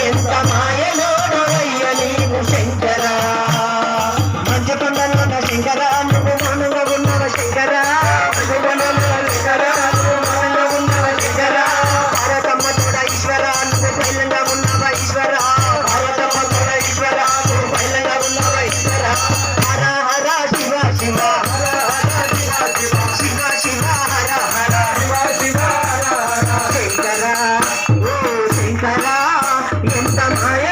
ఎంత మాయలోడవయ్య నీవు శంకరా మంచు కొండలోన శంకరా నువ్వు మౌనంగా ఉన్నవ శంకరా మంచు కొండలోన శంకరా నువ్వు మౌనంగా ఉన్నవ శంకరా భారతమ్మ తోడ ఈశ్వర నువ్వు బయలంగా ఉన్నవ ఈశ్వర భారతమ్మ తోడ ఈశ్వర నువ్వు బయలంగా ఉన్నవ ఈశ్వర హర హర శివ శివ శివ శివ హర హర శంకరా ఓ శంకరా ఎంత మాయ